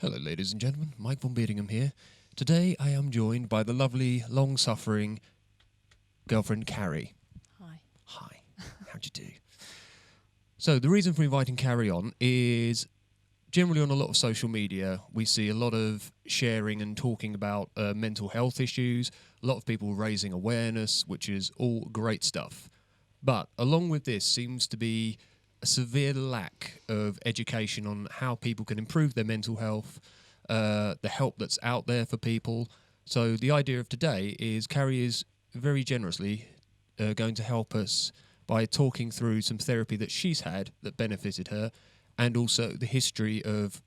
Hello, ladies and gentlemen. Mike Vonbeardingham here. Today I am joined by the lovely, long-suffering girlfriend, Carrie. Hi. Hi. How'd you do? So the reason for inviting Carrie on is generally on a lot of social media, we see a lot of sharing and talking about mental health issues, a lot of people raising awareness, which is all great stuff. But along with this seems to be a severe lack of education on how people can improve their mental health, the help that's out there for people. So the idea of today is Carrie is very generously going to help us by talking through some therapy that she's had that benefited her, and also the history of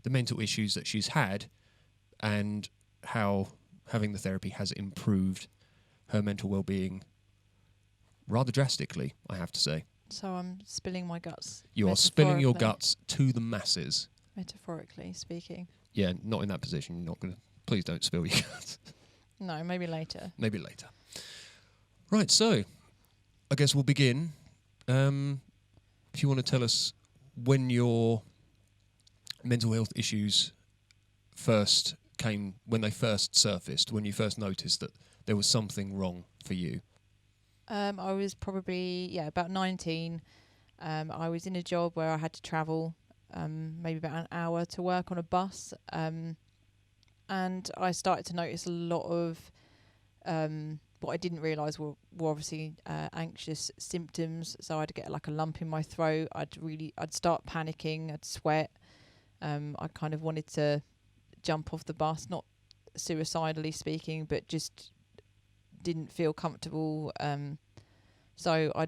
the mental issues that she's had and how having the therapy has improved her mental well-being rather drastically, I have to say. So I'm spilling my guts. You are spilling your guts to the masses. Metaphorically speaking. Yeah, not in that position. You're not going to... Please don't spill your guts. No, maybe later. Maybe later. Right, so I guess we'll begin. If you want to tell us when your mental health issues first came, when they first surfaced, when you first noticed that there was something wrong for you. I was probably, about 19. I was in a job where I had to travel maybe about an hour to work on a bus. And I started to notice a lot of what I didn't realise were obviously anxious symptoms. So I'd get like a lump in my throat. I'd start panicking. I'd sweat. I kind of wanted to jump off the bus, not suicidally speaking, but just didn't feel comfortable. So I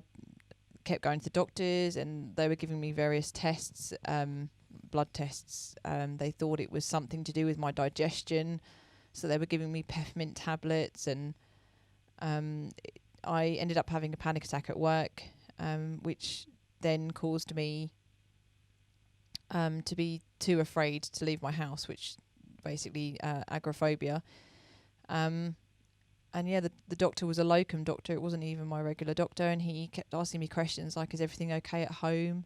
kept going to the doctors, and they were giving me various tests, blood tests. They thought it was something to do with my digestion, so they were giving me peppermint tablets, and I ended up having a panic attack at work, which then caused me to be too afraid to leave my house, which basically agoraphobia. And the doctor was a locum doctor. It wasn't even my regular doctor, and he kept asking me questions like, is everything okay at home?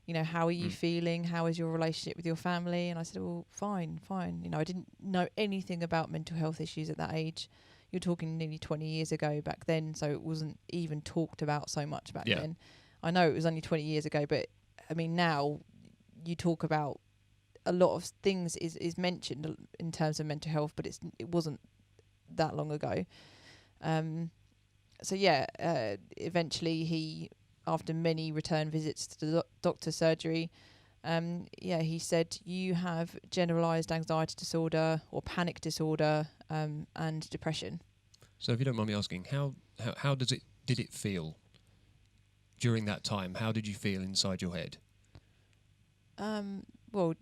You know, how are you feeling? How is your relationship with your family? And I said, well, fine. You know, I didn't know anything about mental health issues at that age. You're talking nearly 20 years ago back then, so it wasn't even talked about so much back then. I know it was only 20 years ago, but I mean, now you talk about a lot of things is mentioned in terms of mental health, but it wasn't that long ago. Eventually he, after many return visits to the doctor surgery, he said, you have generalised anxiety disorder or panic disorder and depression. So if you don't mind me asking, how did it feel during that time? How did you feel inside your head? Well,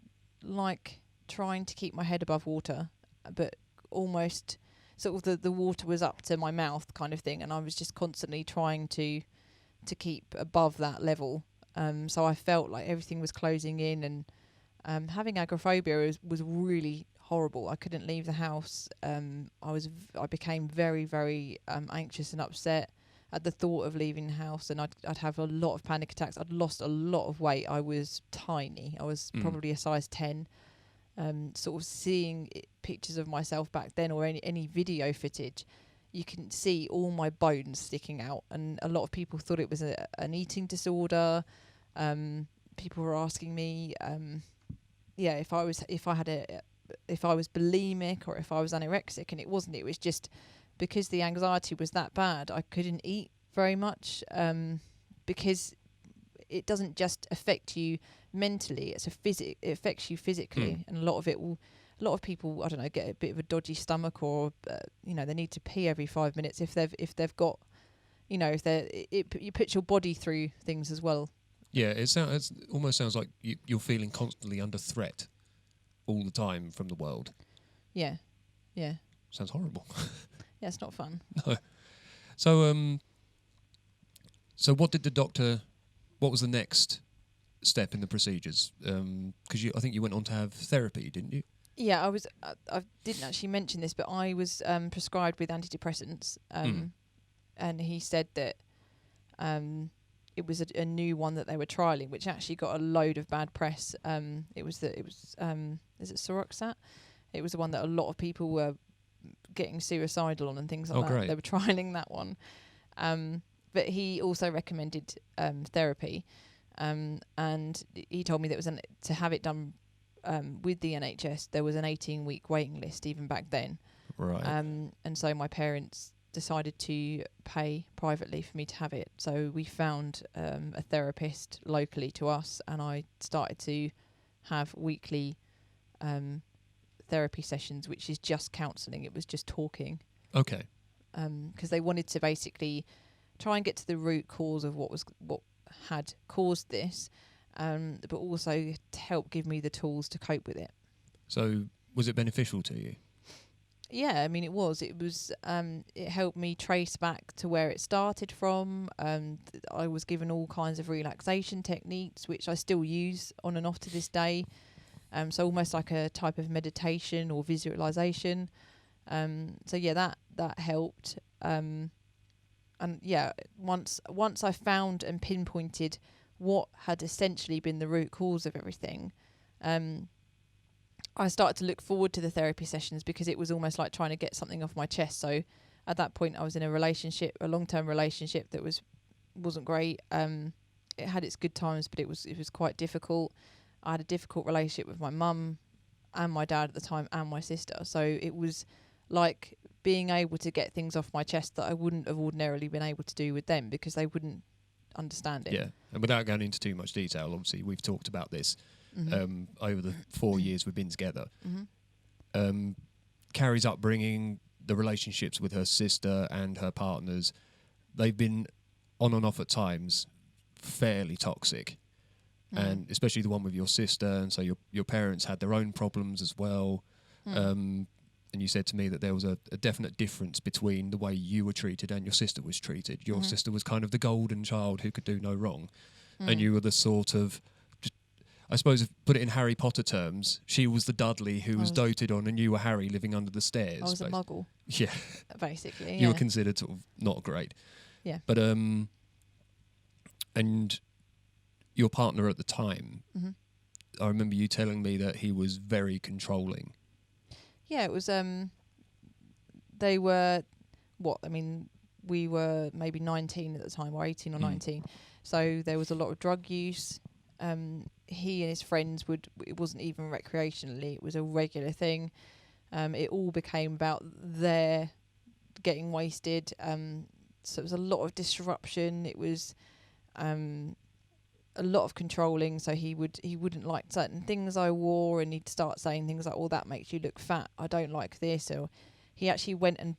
like trying to keep my head above water, but almost sort of the water was up to my mouth kind of thing, and I was just constantly trying to keep above that level. So I felt like everything was closing in, and having agoraphobia was really horrible. I couldn't leave the house. I became very, very anxious and upset at the thought of leaving the house, and I'd have a lot of panic attacks. I'd lost a lot of weight. I was tiny. I was probably a size 10. Sort of seeing pictures of myself back then, or any video footage, you can see all my bones sticking out, and a lot of people thought it was an eating disorder. People were asking me, if I was bulimic or if I was anorexic, and it wasn't. It was just because the anxiety was that bad, I couldn't eat very much, because it doesn't just affect you mentally, it affects you physically. And a lot of people, I don't know, get a bit of a dodgy stomach, or they need to pee every 5 minutes if they've got, it puts your body through things as well. Yeah, it almost sounds like you're feeling constantly under threat all the time from the world. Yeah. Sounds horrible. Yeah, it's not fun. No. So what did the doctor... What was the next step in the procedures? Because I think you went on to have therapy, didn't you? Yeah, I didn't actually mention this, but I was prescribed with antidepressants, and he said that it was a new one that they were trialing, which actually got a load of bad press. Is it Soroxat? It was the one that a lot of people were getting suicidal on and things like that. Great. They were trialing that one. But he also recommended therapy, and he told me that to have it done with the NHS, there was an 18-week waiting list even back then. Right. And so my parents decided to pay privately for me to have it. So we found a therapist locally to us, and I started to have weekly therapy sessions, which is just counselling. It was just talking. Okay. Because they wanted to basically try and get to the root cause of what had caused this, but also to help give me the tools to cope with it. So was it beneficial to you? Yeah, I mean, it was. It helped me trace back to where it started from. I was given all kinds of relaxation techniques, which I still use on and off to this day. So almost like a type of meditation or visualization. So yeah, that helped. And yeah, once I found and pinpointed what had essentially been the root cause of everything, I started to look forward to the therapy sessions, because it was almost like trying to get something off my chest. So at that point, I was in a long-term relationship that wasn't great. It had its good times, but it was quite difficult. I had a difficult relationship with my mum and my dad at the time, and my sister. So it was like being able to get things off my chest that I wouldn't have ordinarily been able to do with them, because they wouldn't understand it. Yeah, and without going into too much detail, obviously we've talked about this over the 4 years we've been together. Carrie's upbringing, the relationships with her sister and her partners, they've been on and off at times fairly toxic. And especially the one with your sister, and so your parents had their own problems as well. And you said to me that there was a definite difference between the way you were treated and your sister was treated. Your sister was kind of the golden child who could do no wrong, and you were the sort of, I suppose, if put it in Harry Potter terms, she was the Dudley who was doted on, and you were Harry living under the stairs. I was a muggle. Yeah, basically. You were considered sort of not great. Yeah, but and your partner at the time, I remember you telling me that he was very controlling. Yeah, it was. They were, we were maybe 19 at the time, or 18 or 19. So there was a lot of drug use. He and his friends it wasn't even recreationally, it was a regular thing. It all became about their getting wasted. So it was a lot of disruption. It was a lot of controlling. So he wouldn't like certain things I wore, and he'd start saying things like, "Oh, that makes you look fat. I don't like this." Or he actually went and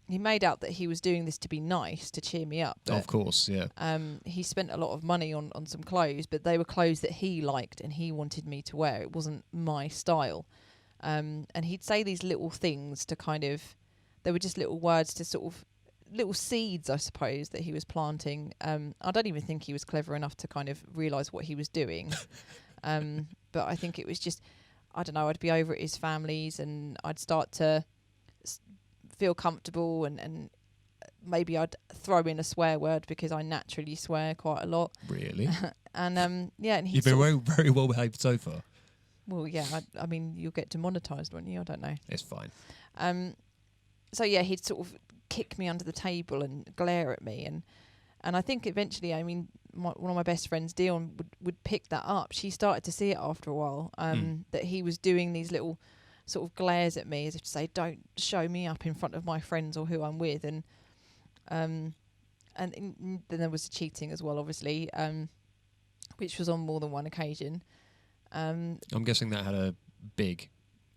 he made out that he was doing this to be nice, to cheer me up. Of course, yeah. He spent a lot of money on some clothes, but they were clothes that he liked and he wanted me to wear. It wasn't my style. And he'd say these little things to kind of, they were just little words to sort of, little seeds, I suppose, that he was planting. I don't even think he was clever enough to kind of realise what he was doing. But I think it was just, I don't know, I'd be over at his family's and I'd start to feel comfortable, and maybe I'd throw in a swear word, because I naturally swear quite a lot. Really? And yeah, and you've been very, very well behaved so far. Well, yeah, I mean, you'll get demonetised, won't you? I don't know. It's fine. So yeah, he'd sort of kick me under the table and glare at me, and I think eventually, I mean, one of my best friends, Dion, would pick that up. She started to see it after a while, that he was doing these little sort of glares at me as if to say, "Don't show me up in front of my friends or who I'm with." And then there was cheating as well, obviously, which was on more than one occasion. I'm guessing that had a big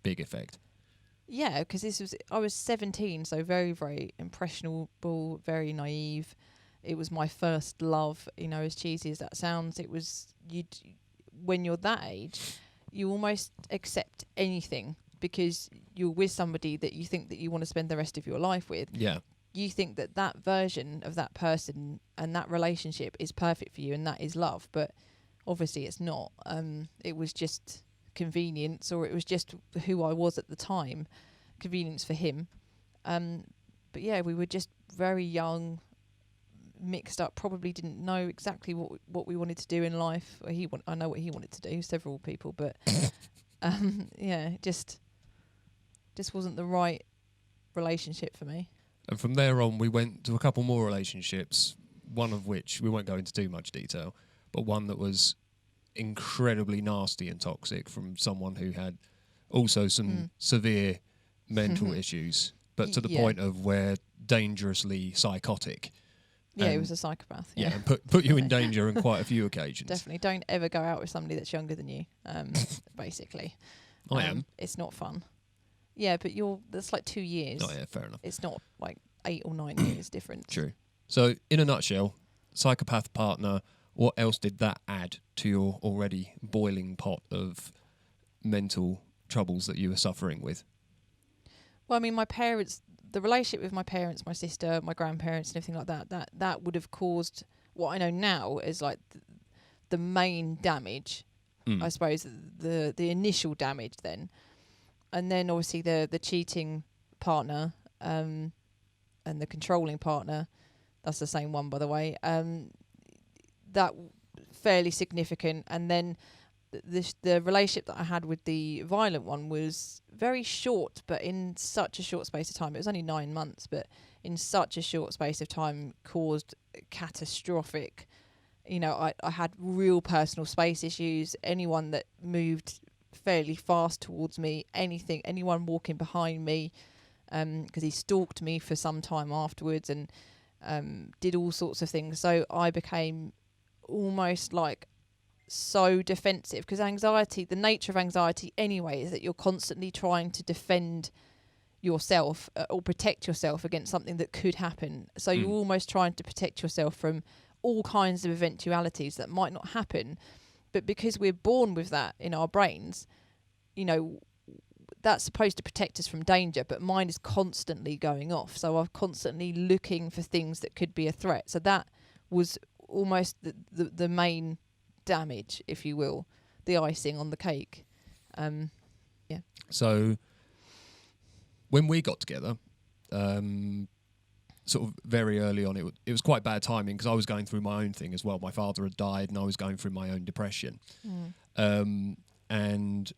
effect. Yeah, because I was 17, so very, very impressionable, very naive. It was my first love, as cheesy as that sounds. It was, when you're that age, you almost accept anything, because you're with somebody that you think that you want to spend the rest of your life with. Yeah. You think that version of that person and that relationship is perfect for you, and that is love. But obviously it's not. It was just convenience, or it was just who I was at the time. Convenience for him. But yeah, we were just very young, mixed up, probably didn't know exactly what we wanted to do in life. Or I know what he wanted to do, several people, but just wasn't the right relationship for me. And from there on, we went to a couple more relationships, one of which, we won't go into too much detail, but one that was incredibly nasty and toxic from someone who had also some severe mental issues, but to the point of where dangerously psychotic. Yeah, he was a psychopath. Yeah, and put you in danger on quite a few occasions. Definitely. Don't ever go out with somebody that's younger than you, basically. I am. It's not fun. Yeah, but that's like 2 years. Oh, yeah, fair enough. It's not like 8 or 9 years difference. True. So, in a nutshell, psychopath partner, what else did that add to your already boiling pot of mental troubles that you were suffering with? Well, I mean, my parents, the relationship with my parents, my sister, my grandparents and everything like that would have caused what I know now is like the main damage, I suppose, the initial damage then. And then obviously the cheating partner and the controlling partner, that's the same one, by the way, that fairly significant. And then the relationship that I had with the violent one was very short, but in such a short space of time. It was only 9 months, but in such a short space of time caused catastrophic. You know, I had real personal space issues. Anyone that moved fairly fast towards me, anyone walking behind me, because he stalked me for some time afterwards and did all sorts of things. So I became almost like so defensive, because anxiety, the nature of anxiety anyway, is that you're constantly trying to defend yourself or protect yourself against something that could happen. So you're almost trying to protect yourself from all kinds of eventualities that might not happen. But because we're born with that in our brains, you know, that's supposed to protect us from danger, but mine is constantly going off. So I'm constantly looking for things that could be a threat. So that was almost the main damage, if you will, the icing on the cake. Yeah. So when we got together, sort of very early on, it was quite bad timing because I was going through my own thing as well. My father had died and I was going through my own depression. And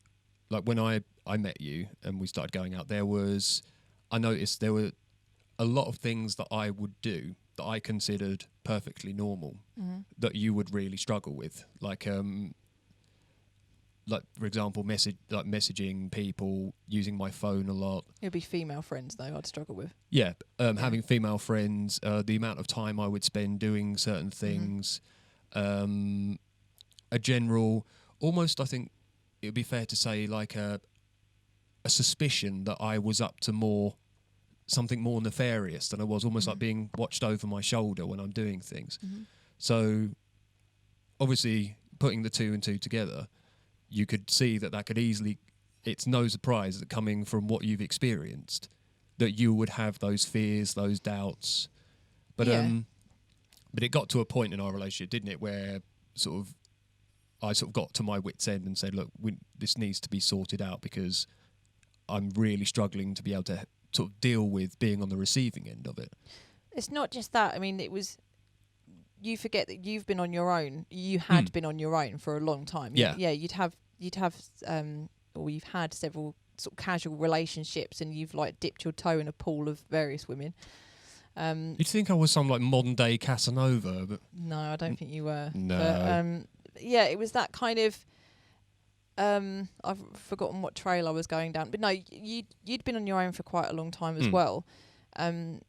like when I met you and we started going out, I noticed there were a lot of things that I would do that I considered perfectly normal that you would really struggle with. Like for example, messaging people, using my phone a lot. It'd be female friends though I'd struggle with. Yeah, having female friends, the amount of time I would spend doing certain things, a general, almost I think it would be fair to say like a suspicion that I was up to something more nefarious than I was, almost like being watched over my shoulder when I'm doing things. So obviously putting the two and two together, you could see that could easily, it's no surprise that coming from what you've experienced, that you would have those fears, those doubts. But it got to a point in our relationship, didn't it, where I got to my wit's end and said, look, this needs to be sorted out because I'm really struggling to be able to sort of deal with being on the receiving end of it. It's not just that. I mean, you forget that you've been on your own. You had been on your own for a long time. Yeah. Yeah, you'd have or you've had several sort of casual relationships and you've like dipped your toe in a pool of various women. You'd think I was some like modern day Casanova, but no, I don't think you were. No. But, yeah, it was that kind of. I've forgotten what trail I was going down, but no, you'd been on your own for quite a long time as well, and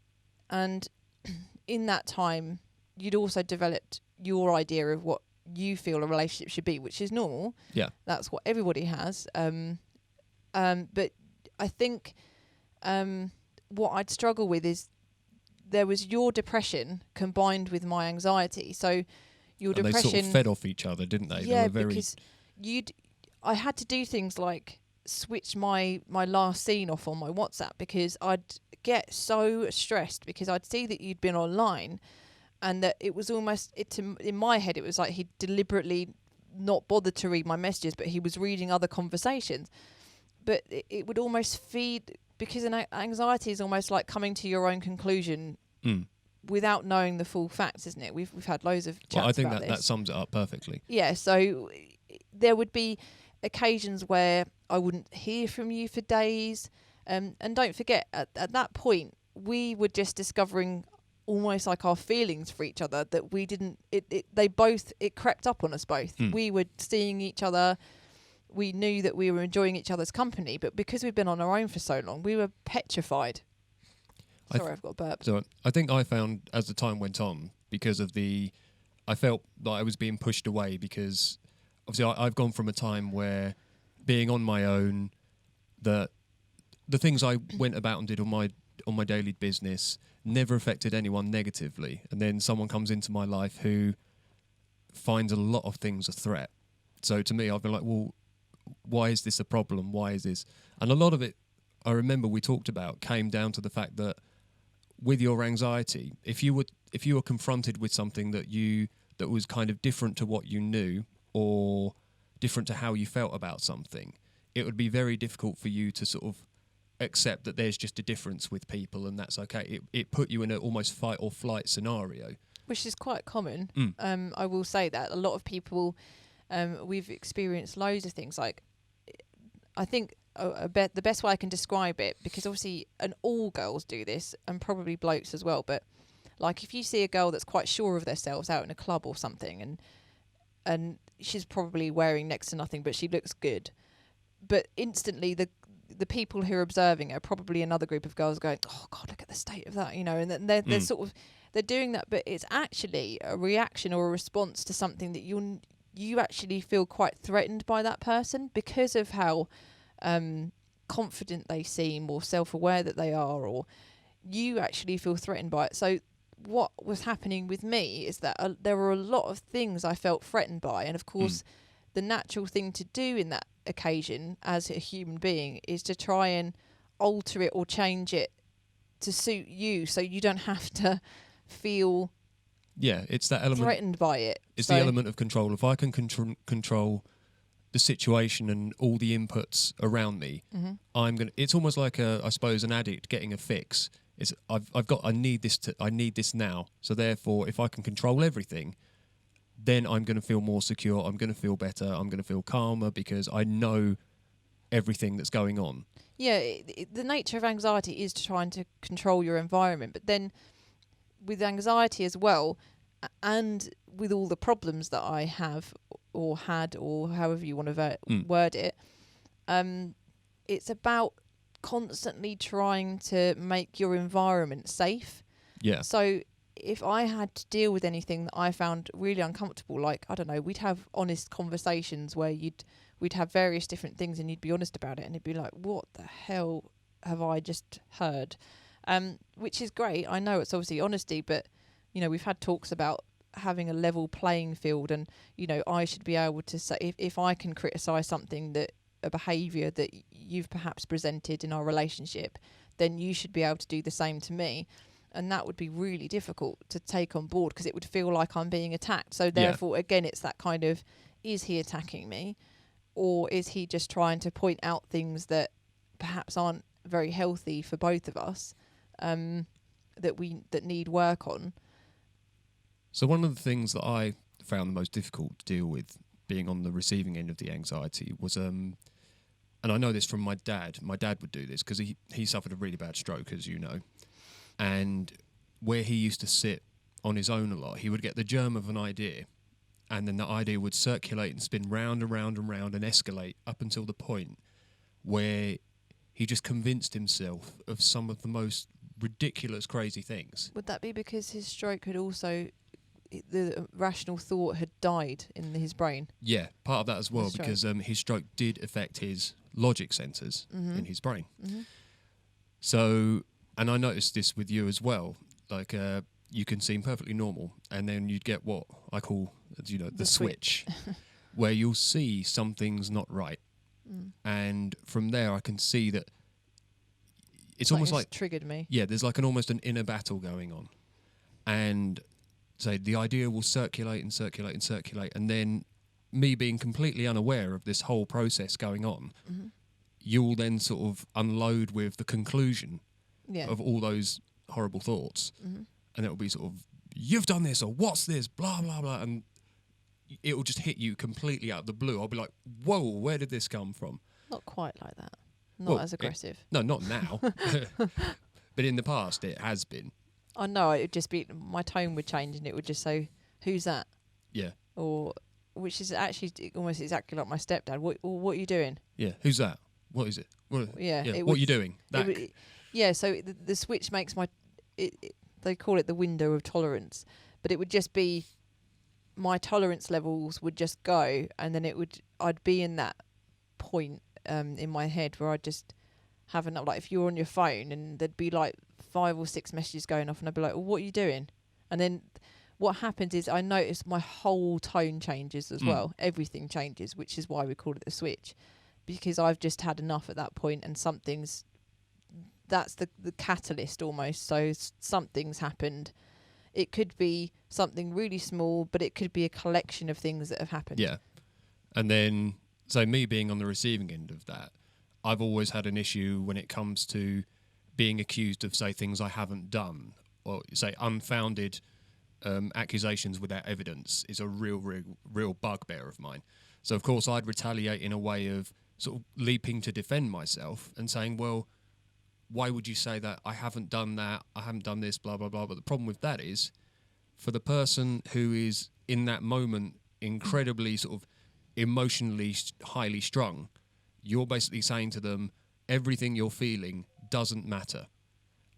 in that time, you'd also developed your idea of what you feel a relationship should be, which is normal. Yeah, that's what everybody has. But I think what I'd struggle with is there was your depression combined with my anxiety. So your depression, they sort of fed off each other, didn't they? Yeah, they were because I had to do things like switch my last scene off on my WhatsApp because I'd get so stressed because I'd see that you'd been online and that it was almost, in my head, it was like he'd deliberately not bothered to read my messages, but he was reading other conversations. But it would almost feed, because an anxiety is almost like coming to your own conclusion without knowing the full facts, isn't it? We've had loads of chats Well, I think about that this. sums it up perfectly. Yeah, so there would be occasions where I wouldn't hear from you for days. And don't forget, at that point, we were just discovering almost like our feelings for each other, that we didn't, it crept up on us both. We were seeing each other. We knew that we were enjoying each other's company, but because we've been on our own for so long, we were petrified. Sorry, I've got a burp. So I think I found, as the time went on, because of I felt that I was being pushed away, because obviously I've gone from a time where being on my own, the things I went about and did on my daily business never affected anyone negatively. And then someone comes into my life who finds a lot of things a threat. So to me, I've been like, well, why is this a problem? Why is this? And a lot of it, I remember we talked about, came down to the fact that with your anxiety, if you were confronted with something that was kind of different to what you knew, or different to how you felt about something, it would be very difficult for you to sort of accept that there's just a difference with people, and that's okay. It put you in an almost fight or flight scenario, which is quite common. I will say that a lot of people, we've experienced loads of things. Like, I think the best way I can describe it, because obviously, and all girls do this, and probably blokes as well, but like if you see a girl that's quite sure of themselves out in a club or something, and she's probably wearing next to nothing, but she looks good, but instantly the people who are observing her, probably another group of girls going, oh God, look at the state of that, and they're sort of, they're doing that, but it's actually a reaction or a response to something that you actually feel quite threatened by that person, because of how confident they seem, or self-aware that they are, or you actually feel threatened by it. So what was happening with me is that there were a lot of things I felt threatened by, and of course the natural thing to do in that occasion as a human being is to try and alter it or change it to suit you, so you don't have to feel it's that element threatened by it. It's the element of control. If I can control the situation and all the inputs around me, it's almost like I suppose an addict getting a fix. I need this now. So therefore, if I can control everything, then I'm going to feel more secure. I'm going to feel better. I'm going to feel calmer, because I know everything that's going on. Yeah, the nature of anxiety is trying to control your environment, but then with anxiety as well, and with all the problems that I have or had, or however you want to word it, it's about constantly trying to make your environment safe. Yeah. So if I had to deal with anything that I found really uncomfortable, like, I don't know, we'd have honest conversations where we'd have various different things, and you'd be honest about it, and it'd be like, what the hell have I just heard? Which is great. I know it's obviously honesty, but we've had talks about having a level playing field, and I should be able to say, if I can criticise something, that a behaviour that you've perhaps presented in our relationship, then you should be able to do the same to me. And that would be really difficult to take on board, because it would feel like I'm being attacked. So therefore, again, it's that kind of, is he attacking me, or is he just trying to point out things that perhaps aren't very healthy for both of us, that need work on? So one of the things that I found the most difficult to deal with, being on the receiving end of the anxiety, was and I know this from my dad. My dad would do this because he suffered a really bad stroke, as you know. And where he used to sit on his own a lot, he would get the germ of an idea, and then the idea would circulate and spin round and round and round and escalate up until the point where he just convinced himself of some of the most ridiculous, crazy things. Would that be because his stroke had also, the rational thought had died in his brain? Yeah, part of that as well, because his stroke did affect his logic centres in his brain. So, and I noticed this with you as well, like you can seem perfectly normal, and then you'd get what I call, the switch, where you'll see something's not right. And from there I can see that it's almost like triggered me. Yeah, there's like almost an inner battle going on. And so the idea will circulate and circulate and circulate, and then me being completely unaware of this whole process going on, you'll then sort of unload with the conclusion of all those horrible thoughts. and it'll be sort of, you've done this, or what's this, blah, blah, blah. And it will just hit you completely out of the blue. I'll be like, whoa, where did this come from? Not quite like that. Not as aggressive. No, not now. But in the past, it has been. I know, it would just be, my tone would change and it would just say, who's that? Yeah. Or, which is actually almost exactly like my stepdad. What are you doing? Yeah, who's that? What is it? What are you doing? So the switch makes they call it the window of tolerance, but it would just be, my tolerance levels would just go, and then I'd be in that point in my head where I'd just have enough. Like if you were on your phone and there'd be like 5 or 6 messages going off, and I'd be like, well, what are you doing? And then what happens is I notice my whole tone changes as well. Everything changes, which is why we call it the switch, because I've just had enough at that point, and that's the catalyst almost. So something's happened. It could be something really small, but it could be a collection of things that have happened. Yeah. And then, so me being on the receiving end of that, I've always had an issue when it comes to being accused of, say, things I haven't done, or say unfounded accusations without evidence is a real bugbear of mine. So, of course, I'd retaliate in a way of sort of leaping to defend myself and saying, well, why would you say that? I haven't done that. I haven't done this, blah, blah, blah. But the problem with that is, for the person who is in that moment incredibly sort of emotionally highly strung, you're basically saying to them, everything you're feeling doesn't matter.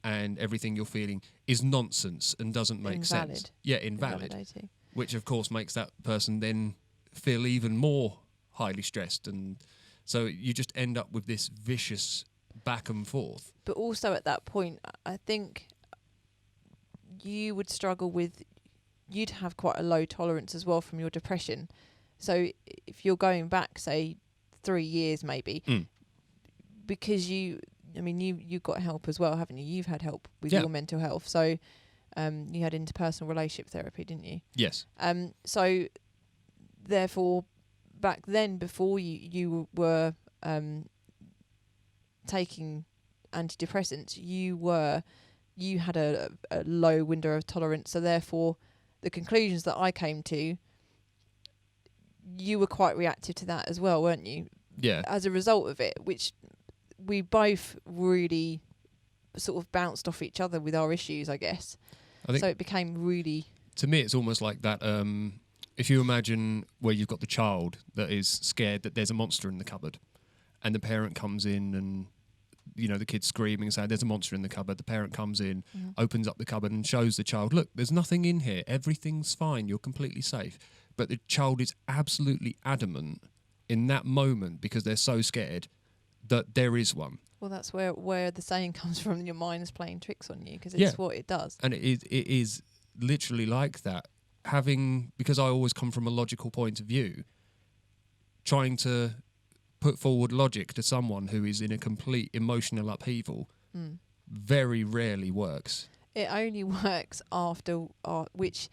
And everything you're feeling is nonsense and doesn't make sense. Yeah, invalid. Invalidating. Which, of course, makes that person then feel even more highly stressed. And so you just end up with this vicious back and forth. But also at that point, I think you would struggle with, you'd have quite a low tolerance as well from your depression. So if you're going back, say, 3 years maybe, because you got help as well, haven't you? You've had help with your mental health. So you had interpersonal relationship therapy, didn't you? Yes. So therefore, back then, before you were taking antidepressants, you had a low window of tolerance. So therefore, the conclusions that I came to, you were quite reactive to that as well, weren't you? Yeah. As a result of it, which we both really sort of bounced off each other with our issues, I guess. So it became really... To me, it's almost like that, if you imagine where you've got the child that is scared that there's a monster in the cupboard, and the parent comes in and, you know, the kid's screaming and saying, there's a monster in the cupboard. The parent comes in, opens up the cupboard and shows the child, look, there's nothing in here. Everything's fine. You're completely safe. But the child is absolutely adamant in that moment, because they're so scared, that there is one. Well, that's where the saying comes from, your mind's playing tricks on you, because it's what it does. And it is literally like that. Because I always come from a logical point of view, trying to put forward logic to someone who is in a complete emotional upheaval very rarely works. It only works after, which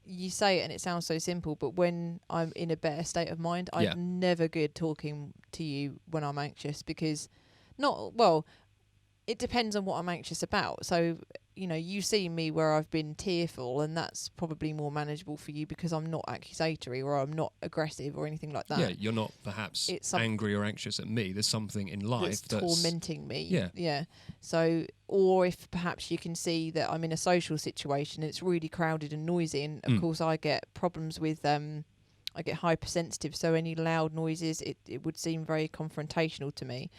you say it and it sounds so simple, but when I'm in a better state of mind, I'm never good talking to you when I'm anxious, because it depends on what I'm anxious about. So, you know, you see me where I've been tearful, and that's probably more manageable for you because I'm not accusatory or I'm not aggressive or anything like that. Yeah, you're not perhaps angry or anxious at me. There's something in life that's tormenting me. Yeah. So, or if perhaps you can see that I'm in a social situation and it's really crowded and noisy, and of course I get problems with I get hypersensitive, so any loud noises, it would seem very confrontational to me.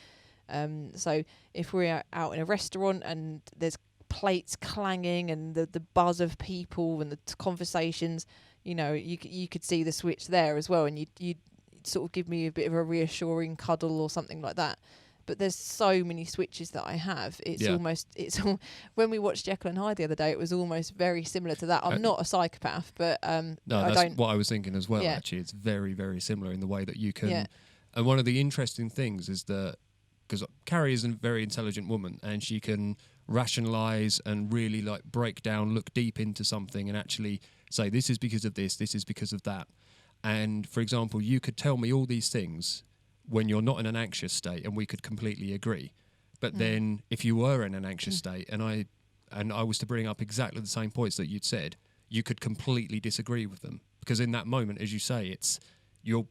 So if we're out in a restaurant and there's plates clanging and the buzz of people and the conversations, you know, you could see the switch there as well, and you'd sort of give me a bit of a reassuring cuddle or something like that. But there's so many switches that I have. When we watched Jekyll and Hyde the other day, it was almost very similar to that. I'm not a psychopath, but no, that's what I was thinking as well. Yeah. Actually, it's very, very similar in the way that you can. Yeah. And one of the interesting things is that, because Carrie is a very intelligent woman, and she can rationalize and really like break down, look deep into something, and actually say, this is because of this is because of that. And for example, you could tell me all these things when you're not in an anxious state, and we could completely agree. But then if you were in an anxious state and I and I was to bring up exactly the same points that you'd said, you could completely disagree with them, because in that moment, as you say, it's you're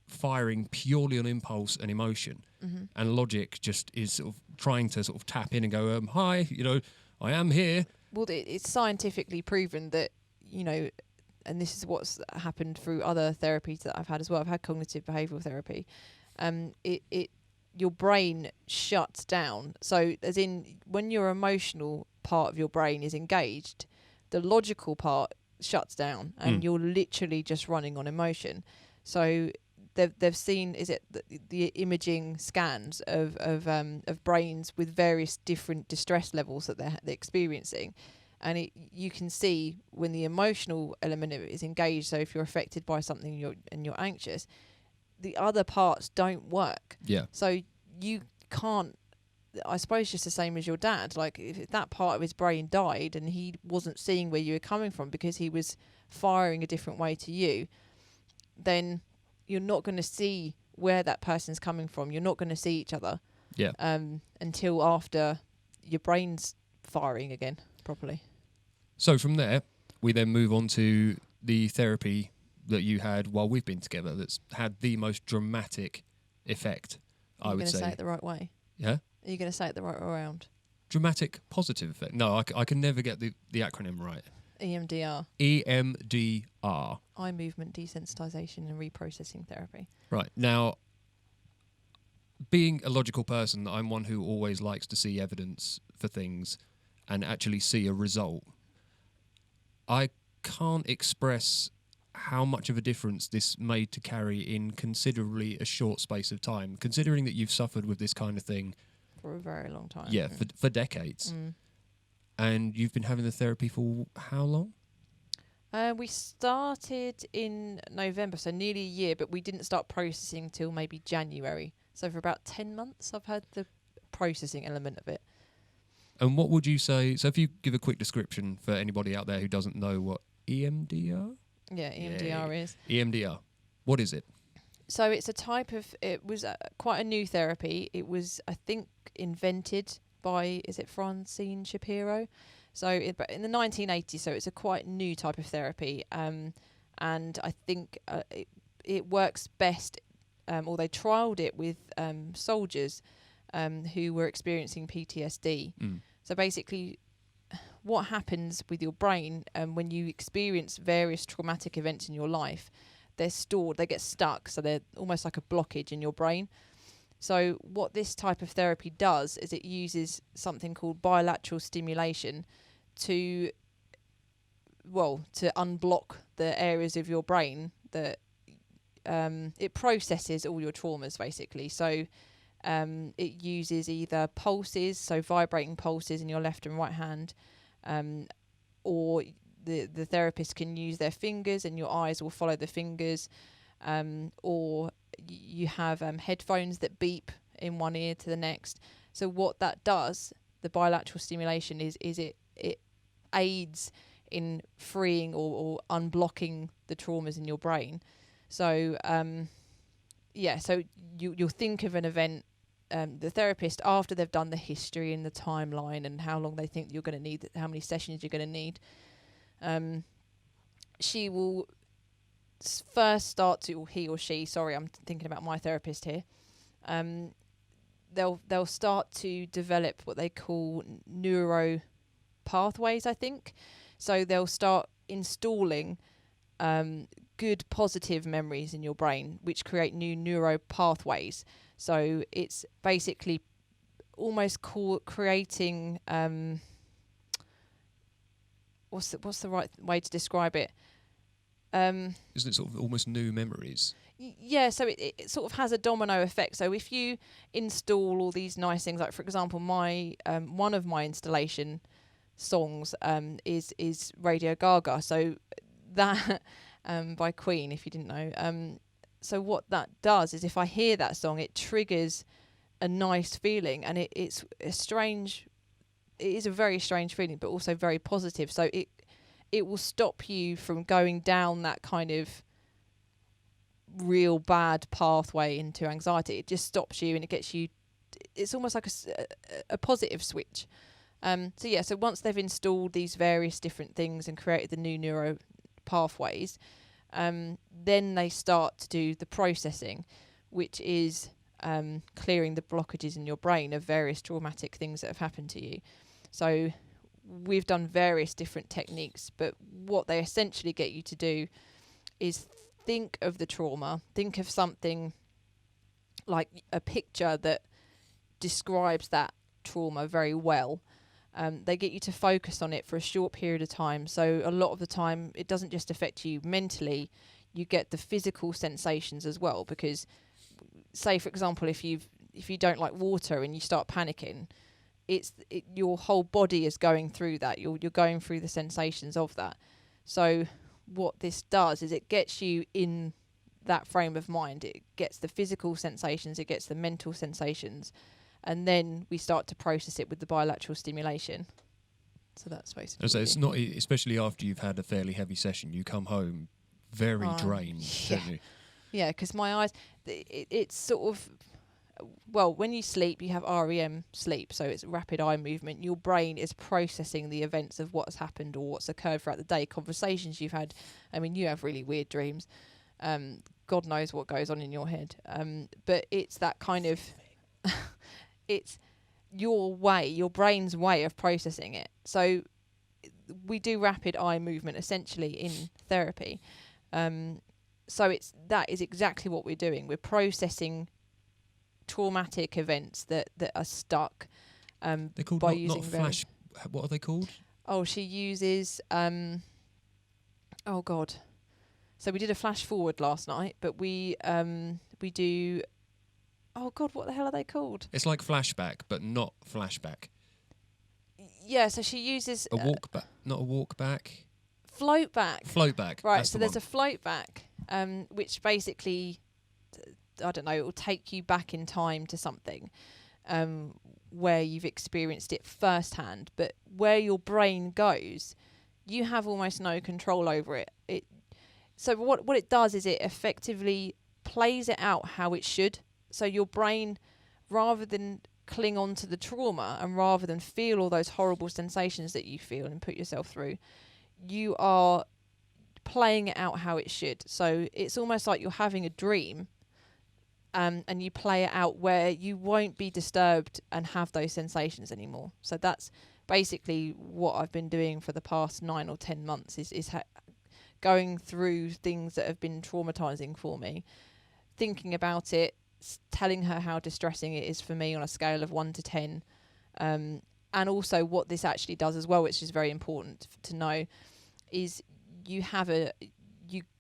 firing purely on impulse and emotion, and logic just is sort of trying to sort of tap in and go, hi, I am here. Well, it's scientifically proven that, and this is what's happened through other therapies that I've had as well. I've had cognitive behavioural therapy. Your brain shuts down. So as in, when your emotional part of your brain is engaged, the logical part shuts down, and you're literally just running on emotion. So they've seen, is it the imaging scans of brains with various different distress levels that they're experiencing, and you can see when the emotional element of it is engaged. So if you're affected by something and you're anxious, the other parts don't work. Yeah. So you can't, I suppose, just the same as your dad. Like, if that part of his brain died and he wasn't seeing where you were coming from because he was firing a different way to you, then you're not going to see where that person's coming from. You're not going to see each other. Yeah. Until after your brain's firing again properly. So from there, we then move on to the therapy that you had while we've been together that's had the most dramatic effect, I would say. Are you going to say it the right way? Yeah? Are you going to say it the right way around? Dramatic positive effect. No, I can never get the acronym right. E.M.D.R. E.M.D.R. Eye movement desensitization and reprocessing therapy. Right. Now, being a logical person, I'm one who always likes to see evidence for things and actually see a result. I can't express how much of a difference this made to Carrie in considerably a short space of time, considering that you've suffered with this kind of thing for a very long time. Yeah, for decades. And you've been having the therapy for how long? We started in November, so nearly a year, but we didn't start processing till maybe January. So for about 10 months, I've had the processing element of it. And what would you say, so if you give a quick description for anybody out there who doesn't know what E.M.D.R? Yeah, E.M.D.R. is. E.M.D.R. What is it? So it's a type of, it was quite a new therapy. It was, I think, invented by, is it Francine Shapiro? So in the 1980s, so it's a quite new type of therapy. And I think it works best, or they trialled it with soldiers who were experiencing PTSD. So basically, what happens with your brain when you experience various traumatic events in your life, they're stored, they get stuck, so they're almost like a blockage in your brain. So what this type of therapy does is it uses something called bilateral stimulation to unblock the areas of your brain that it processes all your traumas, basically. So it uses either pulses, so vibrating pulses in your left and right hand, or the therapist can use their fingers and your eyes will follow the fingers, or you have headphones that beep in one ear to the next. So what that does, the bilateral stimulation, is it aids in freeing or unblocking the traumas in your brain. So so you'll think of an event. The therapist, after they've done the history and the timeline and how long they think you're going to need, how many sessions you're going to need, she will first start to, or he or she, sorry, I'm thinking about my therapist here, they'll start to develop what they call neuro pathways, I think. So they'll start installing good positive memories in your brain, which create new neuro pathways. So it's basically almost creating what's the right way to describe it? Isn't it sort of almost new memories? Yeah, so it sort of has a domino effect. So if you install all these nice things, like for example, my one of my installation songs is Radio Gaga. So that by Queen, if you didn't know. So what that does is if I hear that song, it triggers a nice feeling, and it's a strange, it is a very strange feeling, but also very positive. So it will stop you from going down that kind of real bad pathway into anxiety. It just stops you and it gets you, it's almost like a positive switch. So once they've installed these various different things and created the new neuro pathways, then they start to do the processing, which is clearing the blockages in your brain of various traumatic things that have happened to you. So we've done various different techniques, but what they essentially get you to do is think of the trauma, think of something like a picture that describes that trauma very well. They get you to focus on it for a short period of time. So a lot of the time, it doesn't just affect you mentally, you get the physical sensations as well. Because, say for example, if you don't like water and you start panicking, your whole body is going through that. You're going through the sensations of that. So what this does is it gets you in that frame of mind. It gets the physical sensations, it gets the mental sensations, and then we start to process it with the bilateral stimulation. So that's basically. So it's not, especially after you've had a fairly heavy session, you come home very drained, don't you? Yeah, because my eyes, it's sort of, well, when you sleep, you have REM sleep, so it's rapid eye movement. Your brain is processing the events of what's happened or what's occurred throughout the day, conversations you've had. I mean, you have really weird dreams. God knows what goes on in your head. But it's that kind of, it's your brain's way of processing it. So we do rapid eye movement essentially in therapy. So that is exactly what we're doing. We're processing traumatic events that are stuck. They're called by not using flash. What are they called? Oh, she uses. Oh God. So we did a flash forward last night, but we do. Oh God, what the hell are they called? It's like flashback, but not flashback. Yeah, so she uses A walk back, not a walk back. Float back. Float back. Right. That's So the there's one. a float back, which basically, I don't know, it will take you back in time to something, where you've experienced it firsthand, but where your brain goes, you have almost no control over it. So what it does is it effectively plays it out how it should. So your brain, rather than cling on to the trauma and rather than feel all those horrible sensations that you feel and put yourself through, you are playing it out how it should. So it's almost like you're having a dream, and you play it out where you won't be disturbed and have those sensations anymore. So that's basically what I've been doing for the past 9 or 10 months is going through things that have been traumatizing for me, thinking about it, telling her how distressing it is for me on a scale of 1 to 10, and also what this actually does as well, which is very important to know, is you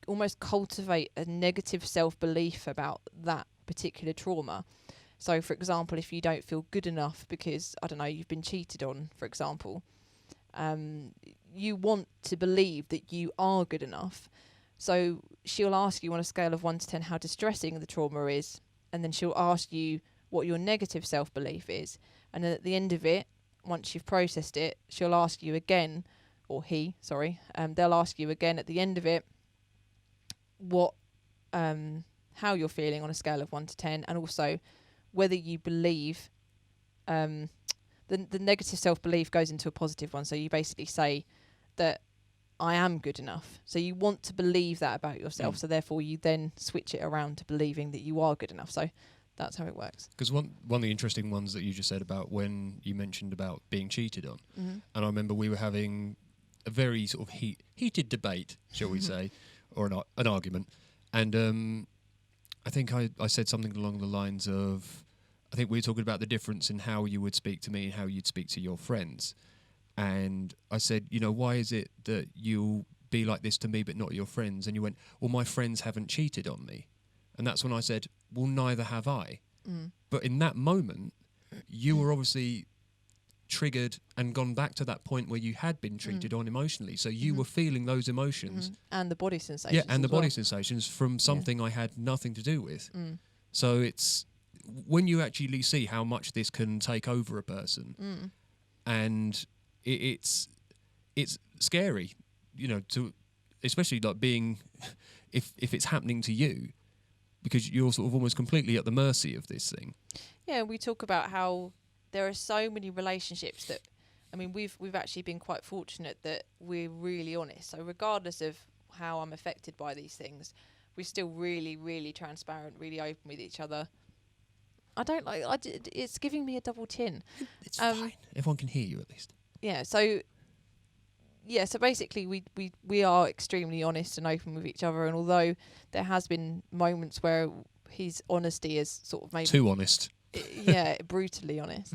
almost cultivate a negative self-belief about that particular trauma. So for example, if you don't feel good enough because, I don't know, you've been cheated on, for example, you want to believe that you are good enough. So she'll ask you on a scale of 1 to 10 how distressing the trauma is, and then she'll ask you what your negative self-belief is. And then at the end of it, once you've processed it, she'll ask you again, or they'll ask you again at the end of it what, how you're feeling on a scale of 1 to 10, and also whether you believe, the negative self-belief goes into a positive one. So you basically say that I am good enough. So you want to believe that about yourself. So therefore you then switch it around to believing that you are good enough. So that's how it works. Because one of the interesting ones that you just said about when you mentioned about being cheated on, and I remember we were having a very sort of heated debate, shall we say, or an argument, and I think I said something along the lines of, I think we were talking about the difference in how you would speak to me and how you'd speak to your friends. And I said, why is it that you'll be like this to me but not your friends? And you went, well, my friends haven't cheated on me. And that's when I said, well, neither have I. But in that moment, you were obviously triggered and gone back to that point where you had been treated on emotionally. So you were feeling those emotions. And the body sensations. Yeah, and the body sensations from something I had nothing to do with. So it's when you actually see how much this can take over a person, and it's scary, to especially like being if it's happening to you, because you're sort of almost completely at the mercy of this thing. Yeah, we talk about how there are so many relationships that I mean, we've actually been quite fortunate that we're really honest. So regardless of how I'm affected by these things, we're still really, really transparent, really open with each other. I don't like. It's giving me a double chin. It's fine. Everyone can hear you at least. Yeah. So basically, we are extremely honest and open with each other. And although there has been moments where his honesty is sort of maybe too honest. Brutally honest.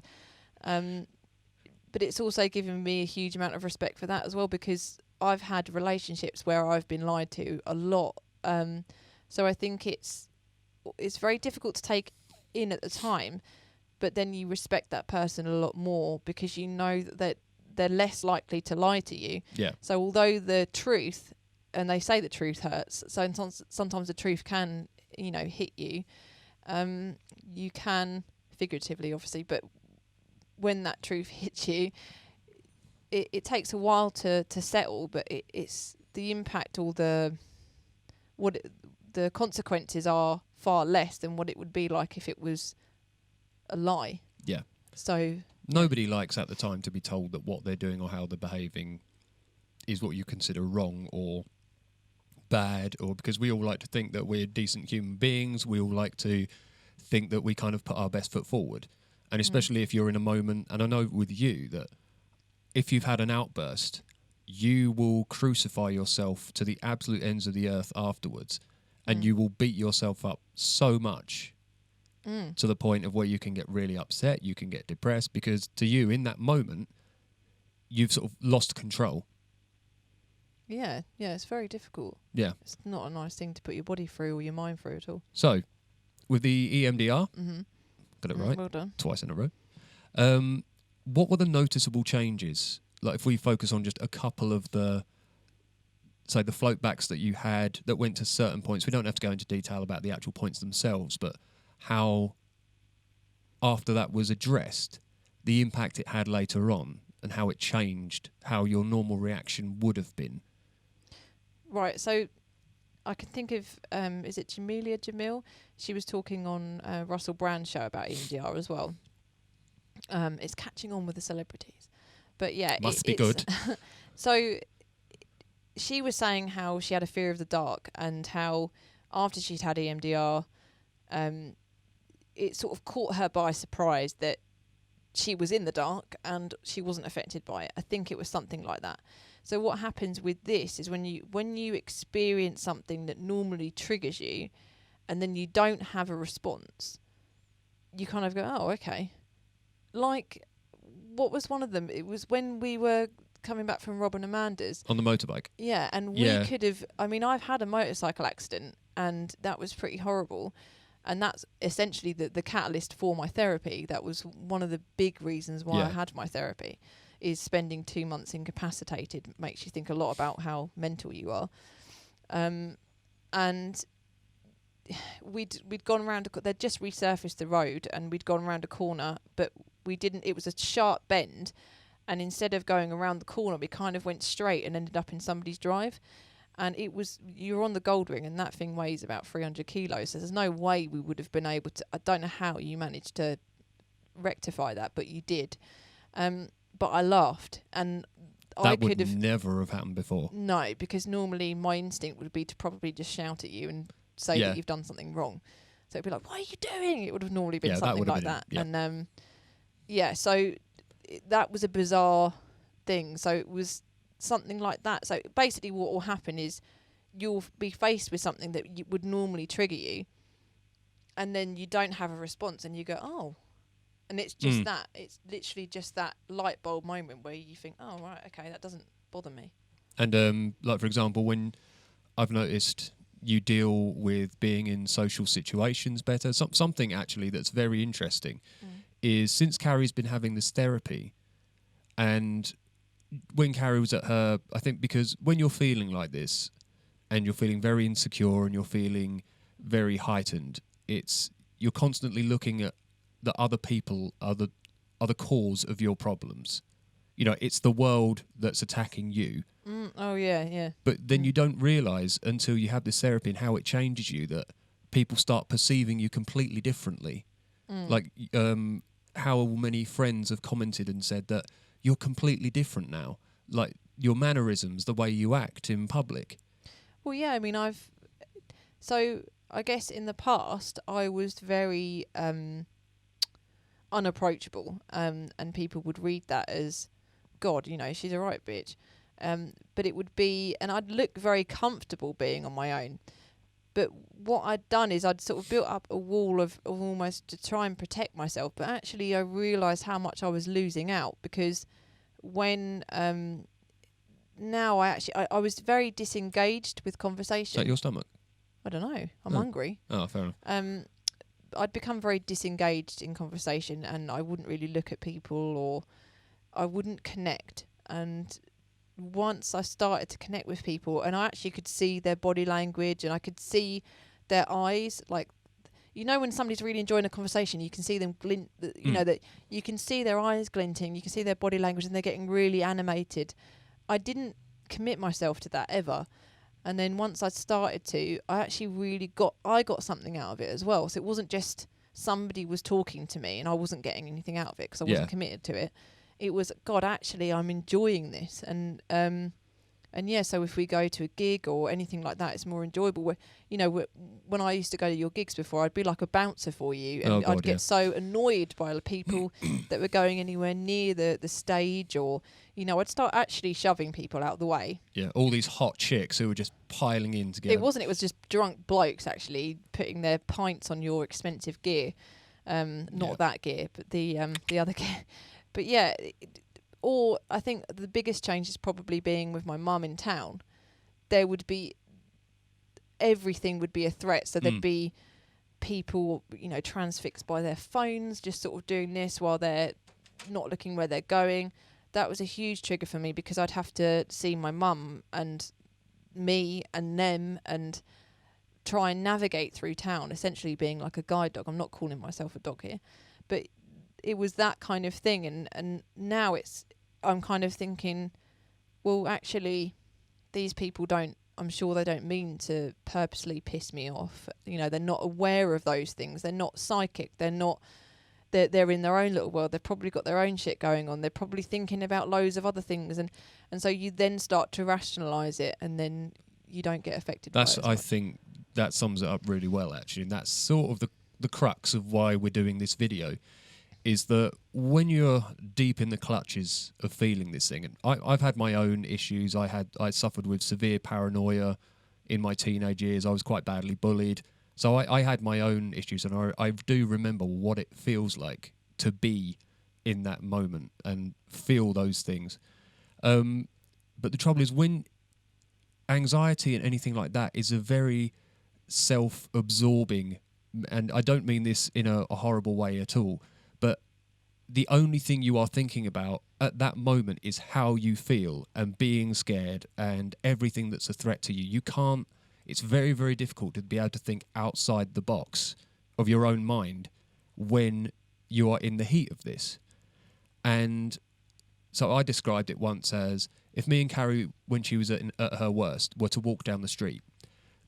But it's also given me a huge amount of respect for that as well, because I've had relationships where I've been lied to a lot. So I think it's very difficult to take in at the time, but then you respect that person a lot more because you know that they're less likely to lie to you. Yeah. So although the truth, and they say the truth hurts, so sometimes the truth can, hit you. You can, figuratively obviously, but when that truth hits you, it takes a while to settle, but it's the impact or the consequences are far less than what it would be like if it was a lie. Yeah. So nobody likes at the time to be told that what they're doing or how they're behaving is what you consider wrong or bad, or because we all like to think that we're decent human beings. We all like to think that we kind of put our best foot forward. And especially if you're in a moment, and I know with you that if you've had an outburst, you will crucify yourself to the absolute ends of the earth afterwards. And you will beat yourself up so much to the point of where you can get really upset, you can get depressed, because to you, in that moment, you've sort of lost control. Yeah, it's very difficult. Yeah. It's not a nice thing to put your body through or your mind through at all. So, with the EMDR, got it right, well done. twice in a row, what were the noticeable changes? Like if we focus on just a couple of the float backs that you had that went to certain points. We don't have to go into detail about the actual points themselves, but how, after that was addressed, the impact it had later on and how it changed, how your normal reaction would have been. Right, so I can think of, is it Jamelia Jamil? She was talking on Russell Brand's show about E.M.D.R as well. It's catching on with the celebrities. But yeah. Must be good. So she was saying how she had a fear of the dark and how after she'd had E.M.D.R, it sort of caught her by surprise that she was in the dark and she wasn't affected by it. I think it was something like that. So what happens with this is when you experience something that normally triggers you and then you don't have a response, you kind of go, oh, okay. Like, what was one of them? It was when we were coming back from Rob and Amanda's. On the motorbike. Yeah, and we could have... I mean, I've had a motorcycle accident and that was pretty horrible. And that's essentially the catalyst for my therapy. That was one of the big reasons why I had my therapy, is spending 2 months incapacitated makes you think a lot about how mental you are. And we'd gone around, they'd just resurfaced the road and we'd gone around a corner, but we didn't, it was a sharp bend. And instead of going around the corner, we kind of went straight and ended up in somebody's drive. And you're on the Goldwing and that thing weighs about 300 kilos. So there's no way we would have been able to, I don't know how you managed to rectify that, but you did. But I laughed and that would never have happened before. No, because normally my instinct would be to probably just shout at you and say that you've done something wrong. So it'd be like, what are you doing? It would have normally been something like that. And so that was a bizarre thing. So it was something like that. So basically what will happen is you'll be faced with something that would normally trigger you and then you don't have a response and you go, oh. And it's just that. It's literally just that light bulb moment where you think, oh, right, okay, that doesn't bother me. And like, for example, when I've noticed you deal with being in social situations better, something actually that's very interesting is since Carrie's been having this therapy, and when Carrie was at her, I think because when you're feeling like this and you're feeling very insecure and you're feeling very heightened, you're constantly looking at the other people are the cause of your problems. You know, it's the world that's attacking you. Oh, yeah. But then you don't realise until you have this therapy and how it changes you that people start perceiving you completely differently. Like how many friends have commented and said that you're completely different now. Like your mannerisms, the way you act in public. Well, yeah, I mean, so I guess in the past I was very unapproachable, and people would read that as, God, she's a right bitch. But it would be, and I'd look very comfortable being on my own. But what I'd done is I'd sort of built up a wall of almost to try and protect myself. But actually I realised how much I was losing out, because when now I was very disengaged with conversation. Is that your stomach? I don't know. I'm hungry. Oh, fair enough. I'd become very disengaged in conversation, and I wouldn't really look at people, or I wouldn't connect. And once I started to connect with people, and I actually could see their body language, and I could see their eyes, like, when somebody's really enjoying a conversation, you can see them glint, that you can see their eyes glinting, you can see their body language, and they're getting really animated. I didn't commit myself to that ever. And then once I started to, I actually really got something out of it as well. So it wasn't just somebody was talking to me and I wasn't getting anything out of it because I wasn't committed to it. It was, God, actually, I'm enjoying this. And yeah, so if we go to a gig or anything like that, it's more enjoyable. When I used to go to your gigs before, I'd be like a bouncer for you. And I'd get so annoyed by the people that were going anywhere near the stage, or, I'd start actually shoving people out of the way. Yeah, all these hot chicks who were just piling in together. It was just drunk blokes actually putting their pints on your expensive gear. Not that gear, but the other gear. But yeah, or I think the biggest change is probably being with my mum in town. There would be, everything would be a threat. So there'd be people, transfixed by their phones, just sort of doing this while they're not looking where they're going. That was a huge trigger for me, because I'd have to see my mum and me and them and try and navigate through town, essentially being like a guide dog. I'm not calling myself a dog here, but it was that kind of thing. And now I'm kind of thinking, well, actually, these people I'm sure they don't mean to purposely piss me off. They're not aware of those things. They're not psychic. They're in their own little world. They've probably got their own shit going on. They're probably thinking about loads of other things. And so you then start to rationalise it, and then you don't get affected by it. I think that sums it up really well, actually. And that's sort of the crux of why we're doing this video, is that when you're deep in the clutches of feeling this thing, and I've had my own issues. I suffered with severe paranoia in my teenage years. I was quite badly bullied. So I had my own issues, and I do remember what it feels like to be in that moment and feel those things. But the trouble is, when anxiety and anything like that is a very self-absorbing, and I don't mean this in a horrible way at all, but the only thing you are thinking about at that moment is how you feel and being scared and everything that's a threat to you. You can't, it's very, very difficult to be able to think outside the box of your own mind when you are in the heat of this. And so I described it once as, if me and Carrie, when she was at her worst, were to walk down the street,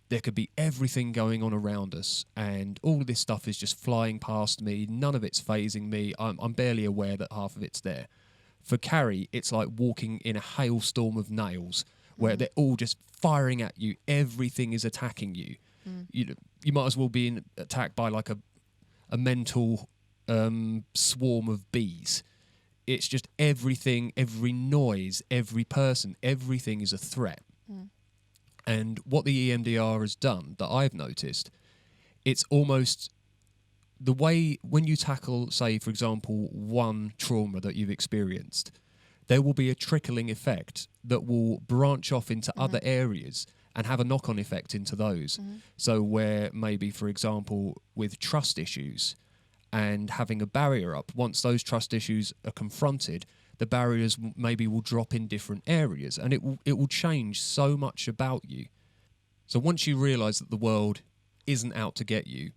there could be everything going on around us, and all of this stuff is just flying past me. None of it's phasing me. I'm barely aware that half of it's there. For Carrie, it's like walking in a hailstorm of nails, where they're all just firing at you. Everything is attacking you. You might as well be attacked by like a mental swarm of bees. It's just everything, every noise, every person, everything is a threat. And what the EMDR has done, that I've noticed, it's almost the way when you tackle, say, for example, one trauma that you've experienced, there will be a trickling effect that will branch off into other areas and have a knock-on effect into those. So where maybe, for example, with trust issues and having a barrier up, once those trust issues are confronted, the barriers maybe will drop in different areas, and it will change so much about you. So once you realise that the world isn't out to get you,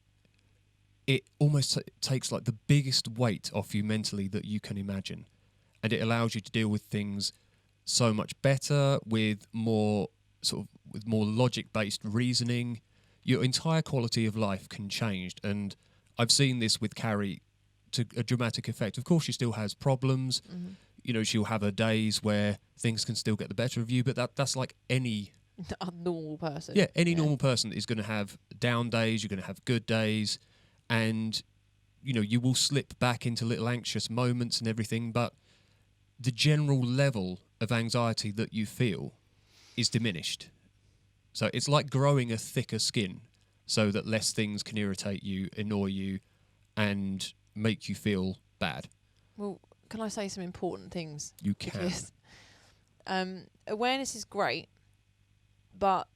it almost takes like the biggest weight off you mentally that you can imagine, and it allows you to deal with things so much better, with more logic-based reasoning. Your entire quality of life can change, and I've seen this with Carrie to a dramatic effect. Of course, she still has problems. she'll have her days where things can still get the better of you, but that's like any A normal person. yeah, any normal person is going to have down days, you're going to have good days, and you will slip back into little anxious moments and everything, but the general level of anxiety that you feel is diminished. So it's like growing a thicker skin so that less things can irritate you, annoy you, and make you feel bad. Well, can I say some important things? You can. Because awareness is great, but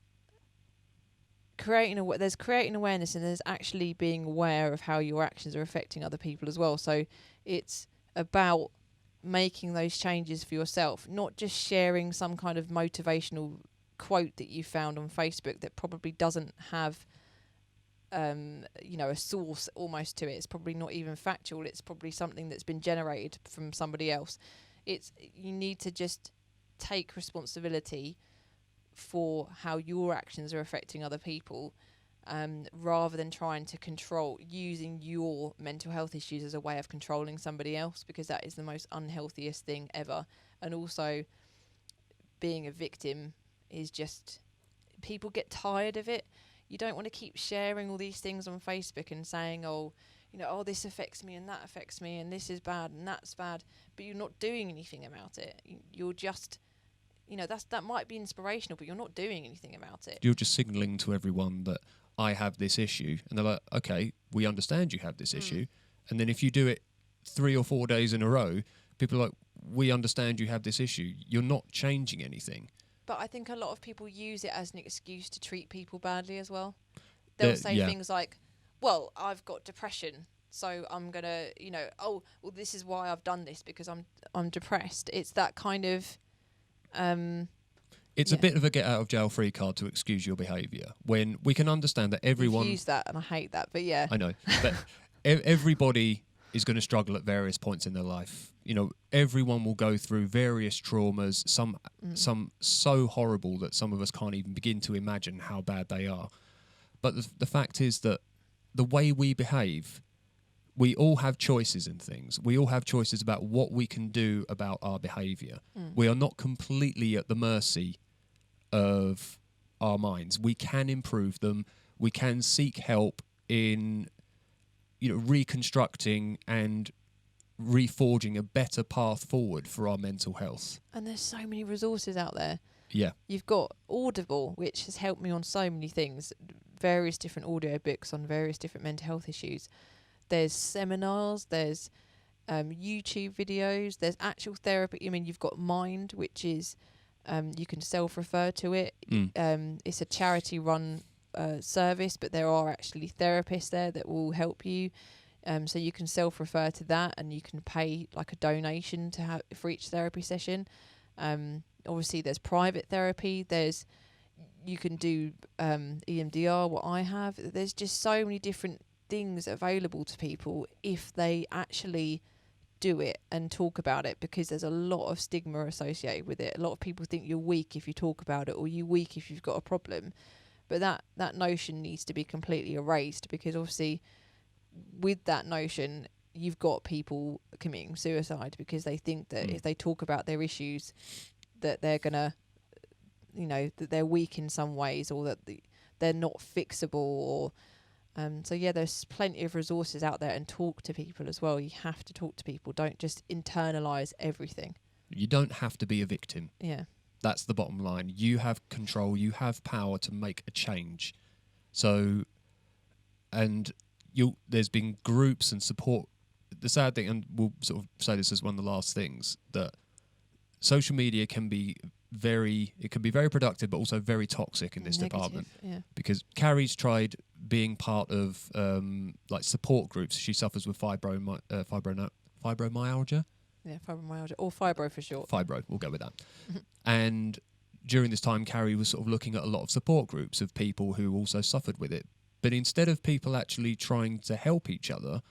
creating awareness, and there's actually being aware of how your actions are affecting other people as well. So it's about making those changes for yourself, not just sharing some kind of motivational quote that you found on Facebook that probably doesn't have a source almost to it. It's probably not even factual. It's probably something that's been generated from somebody else. You need to just take responsibility for how your actions are affecting other people, rather than trying to using your mental health issues as a way of controlling somebody else, because that is the most unhealthiest thing ever. And also, being a victim is just, people get tired of it. You don't want to keep sharing all these things on Facebook and saying, oh, this affects me and that affects me and this is bad and that's bad, but you're not doing anything about it. You're just, that might be inspirational, but you're not doing anything about it. You're just signalling to everyone that I have this issue, and they're like, okay, we understand you have this issue. And then if you do it 3 or 4 days in a row, people are like, we understand you have this issue. You're not changing anything. But I think a lot of people use it as an excuse to treat people badly as well. They'll say things like, well, I've got depression, so I'm going to, this is why I've done this, because I'm depressed. It's that kind of... It's a bit of a get out of jail free card to excuse your behaviour, when we can understand that everyone... use that, and I hate that, but yeah. I know, but everybody is going to struggle at various points in their life. Everyone will go through various traumas, some so horrible that some of us can't even begin to imagine how bad they are. But the fact is that the way we behave, we all have choices in things. We all have choices about what we can do about our behaviour. We are not completely at the mercy of our minds. We can improve them. We can seek help in, reconstructing and reforging a better path forward for our mental health. And there's so many resources out there. Yeah. You've got Audible, which has helped me on so many things, various different audio books on various different mental health issues. There's seminars, there's YouTube videos, there's actual therapy. You've got Mind, which is, you can self-refer to it. It's a charity-run service, but there are actually therapists there that will help you. So you can self-refer to that, and you can pay like a donation for each therapy session. Obviously, there's private therapy. You can do E.M.D.R, what I have. There's just so many different things available to people if they actually do it and talk about it, because there's a lot of stigma associated with it. A lot of people think you're weak if you talk about it, or you're weak if you've got a problem. But that notion needs to be completely erased, because obviously with that notion you've got people committing suicide because they think that if they talk about their issues that they're gonna, that they're weak in some ways, or that they're not fixable, or so there's plenty of resources out there, and talk to people as well. You have to talk to people. Don't just internalize everything. You don't have to be a victim. Yeah. That's the bottom line. You have control, you have power to make a change. So, and there's been groups and support. The sad thing, and we'll sort of say this as one of the last things, that social media can be very productive, but also very toxic in this department. Yeah. Because Carrie's tried being part of like support groups. She suffers with fibromyalgia. Yeah, fibromyalgia, or fibro for short. Fibro, we'll go with that. And during this time, Carrie was sort of looking at a lot of support groups of people who also suffered with it. But instead of people actually trying to help each other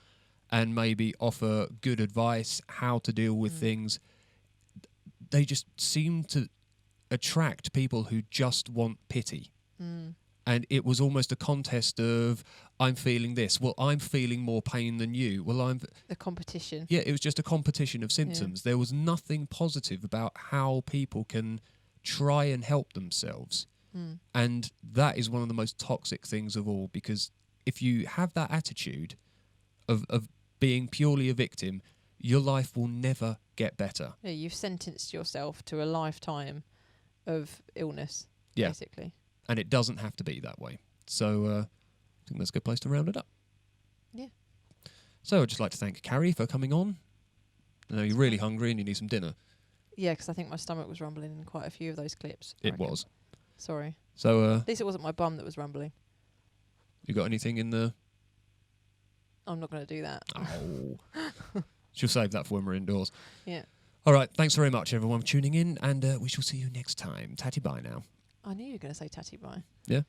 and maybe offer good advice, how to deal with things, they just seem to attract people who just want pity. And it was almost a contest of, I'm feeling this. Well, I'm feeling more pain than you. Well, The competition. Yeah, it was just a competition of symptoms. There was nothing positive about how people can try and help themselves. And that is one of the most toxic things of all, because if you have that attitude of being purely a victim, your life will never get better. Yeah, you've sentenced yourself to a lifetime of illness, Yeah. basically. And it doesn't have to be that way. So I think that's a good place to round it up. Yeah. So I'd just like to thank Carrie for coming on. I know you're really hungry and you need some dinner. Yeah, because I think my stomach was rumbling in quite a few of those clips. It was. Sorry. So At least it wasn't my bum that was rumbling. you got anything in the... I'm not going to do that. Oh. She'll save that for when we're indoors. Yeah. All right. Thanks very much, everyone, for tuning in. And we shall see you next time. Tatty bye now. I knew you were going to say tatty bye. Yeah?